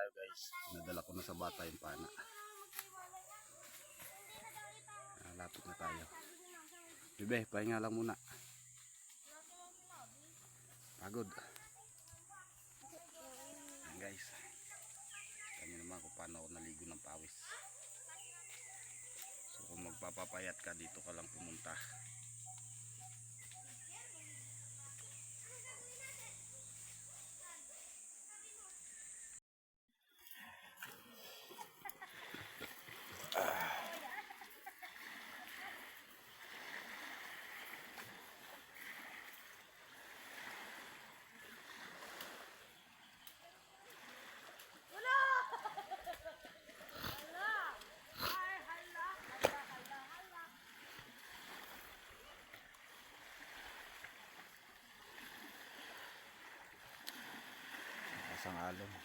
tayo guys. Nadala ko na sa bata yung pana. Lapit na tayo. Bebe, pahinga lang muna. Pagod. Ayan guys. Kami naman kung paano ako naligo ng pawis. So kung magpapapayat ka, dito ka lang pumunta. Isang alon.